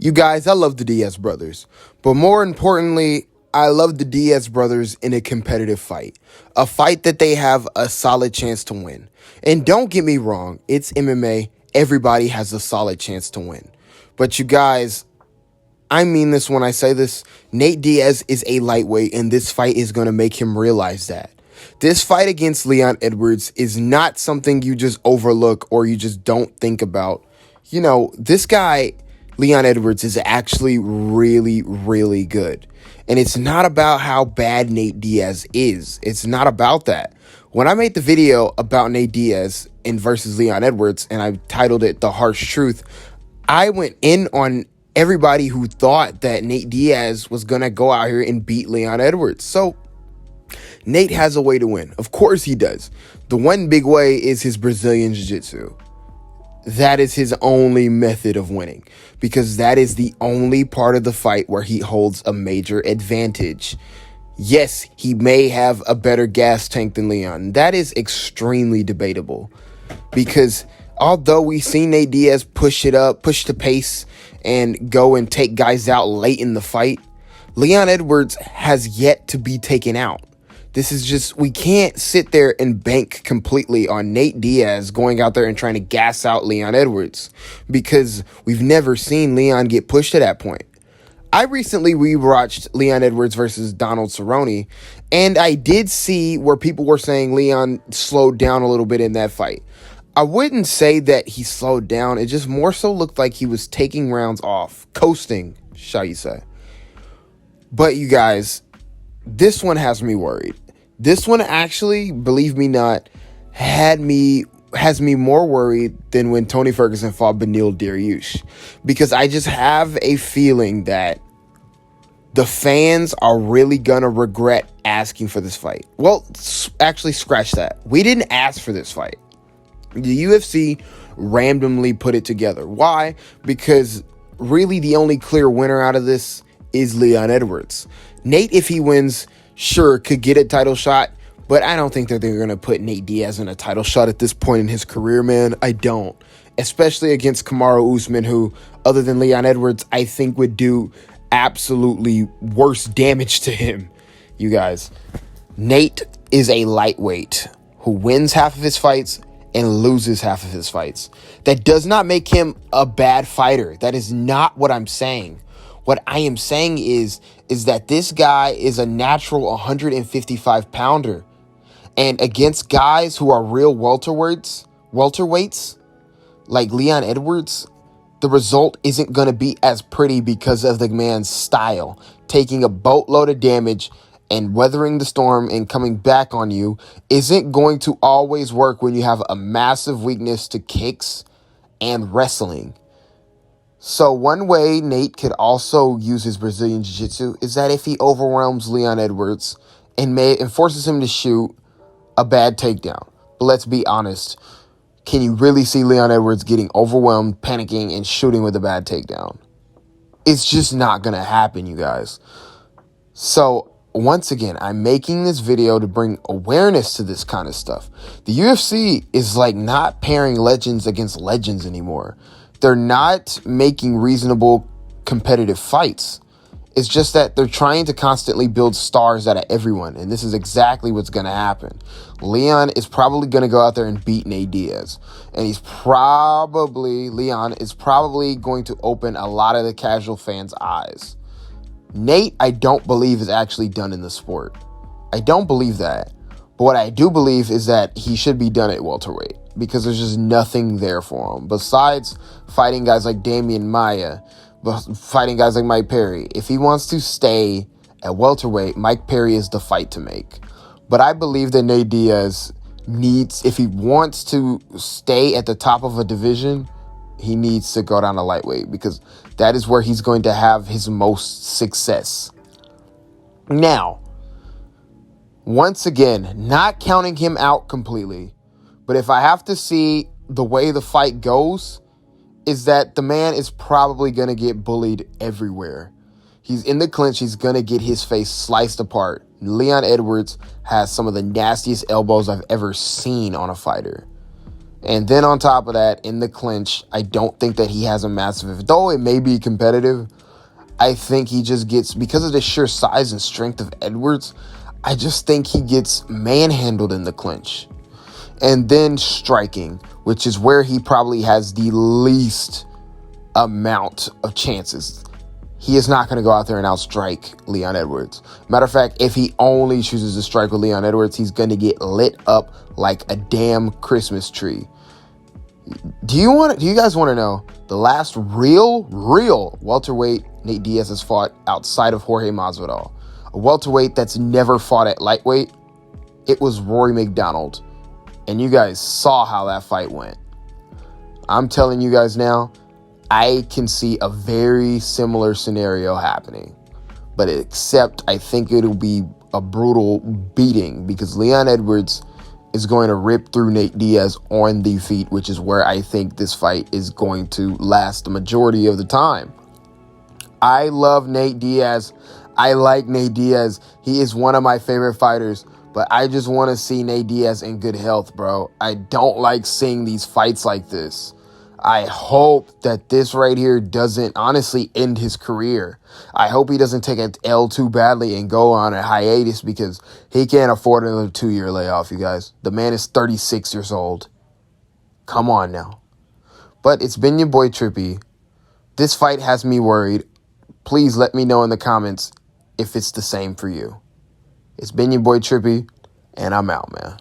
You guys, I love the Diaz brothers, but more importantly, I love the Diaz brothers in a competitive fight. A fight that they have a solid chance to win. And don't get me wrong, it's MMA. Everybody has a solid chance to win. But you guys, I mean this when I say this. Nate Diaz is a lightweight, and this fight is going to make him realize that. This fight against Leon Edwards is not something you just overlook or you just don't think about. You know, this guy, Leon Edwards, is actually really, really good. And it's not about how bad Nate Diaz is. It's not about that. When I made the video about Nate Diaz in versus Leon Edwards, and I titled it The Harsh Truth, I went in on everybody who thought that Nate Diaz was going to go out here and beat Leon Edwards. So Nate has a way to win. Of course he does. The one big way is his Brazilian Jiu-Jitsu. That is his only method of winning, because that is the only part of the fight where he holds a major advantage. Yes, he may have a better gas tank than Leon. That is extremely debatable, because although we've seen Nate Diaz push it up, push the pace, and go and take guys out late in the fight, Leon Edwards has yet to be taken out. This is just, we can't sit there and bank completely on Nate Diaz going out there and trying to gas out Leon Edwards, because we've never seen Leon get pushed to that point. I recently rewatched Leon Edwards versus Donald Cerrone, and I did see where people were saying Leon slowed down a little bit in that fight. I wouldn't say that he slowed down. It just more so looked like he was taking rounds off, coasting, shall you say. But you guys, this one has me worried. This one actually, believe me not, has me more worried than when Tony Ferguson fought Beneil Dariush, because I just have a feeling that the fans are really gonna regret asking for this fight. Well, actually, scratch that. We didn't ask for this fight. The UFC randomly put it together. Why? Because really the only clear winner out of this is Leon Edwards. Nate, if he wins, sure, could get a title shot, but I don't think that they're going to put Nate Diaz in a title shot at this point in his career, man. I don't. Especially against Kamaru Usman, who, other than Leon Edwards, I think would do absolutely worse damage to him. You guys, Nate is a lightweight who wins half of his fights and loses half of his fights. That does not make him a bad fighter. That is not what I'm saying. What I am saying is that this guy is a natural 155 pounder. And against guys who are real welterweights, like Leon Edwards, the result isn't going to be as pretty because of the man's style. Taking a boatload of damage and weathering the storm and coming back on you isn't going to always work when you have a massive weakness to kicks and wrestling. So one way Nate could also use his Brazilian Jiu-Jitsu is that if he overwhelms Leon Edwards and forces him to shoot a bad takedown. But let's be honest, can you really see Leon Edwards getting overwhelmed, panicking, and shooting with a bad takedown? It's just not going to happen, you guys. So once again, I'm making this video to bring awareness to this kind of stuff. The UFC is like not pairing legends against legends anymore. They're not making reasonable competitive fights. It's just that they're trying to constantly build stars out of everyone, and this is exactly what's going to happen. Leon is probably going to go out there and beat Nate Diaz, and Leon is probably going to open a lot of the casual fans' eyes. Nate, I don't believe, is actually done in the sport. I don't believe that. But what I do believe is that he should be done at welterweight, because there's just nothing there for him. Besides fighting guys like Damian Maia, fighting guys like Mike Perry. If he wants to stay at welterweight, Mike Perry is the fight to make. But I believe that Nate Diaz needs, if he wants to stay at the top of a division, he needs to go down to lightweight, because that is where he's going to have his most success. Now, once again, not counting him out completely, but if I have to see the way the fight goes, is that the man is probably going to get bullied everywhere. He's in the clinch. He's going to get his face sliced apart. Leon Edwards has some of the nastiest elbows I've ever seen on a fighter. And then on top of that, in the clinch, I don't think that he has a massive, though it may be competitive, I think he just gets, because of the sheer size and strength of Edwards, I just think he gets manhandled in the clinch. And then striking, which is where he probably has the least amount of chances. He is not going to go out there and outstrike Leon Edwards. Matter of fact, if he only chooses to strike with Leon Edwards, he's going to get lit up like a damn Christmas tree. Do you guys want to know the last real welterweight Nate Diaz has fought outside of Jorge Masvidal? A welterweight that's never fought at lightweight? It was Rory McDonald. And you guys saw how that fight went. I'm telling you guys now, I can see a very similar scenario happening. But except I think it'll be a brutal beating because Leon Edwards is going to rip through Nate Diaz on the feet, which is where I think this fight is going to last the majority of the time. I love Nate Diaz. I like Nate Diaz. He is one of my favorite fighters, but I just want to see Nate Diaz in good health, bro. I don't like seeing these fights like this. I hope that this right here doesn't honestly end his career. I hope he doesn't take an L too badly and go on a hiatus because he can't afford another 2-year layoff, you guys. The man is 36 years old. Come on now. But it's been your boy Trippy. This fight has me worried. Please let me know in the comments if it's the same for you. It's been your boy Trippy, and I'm out, man.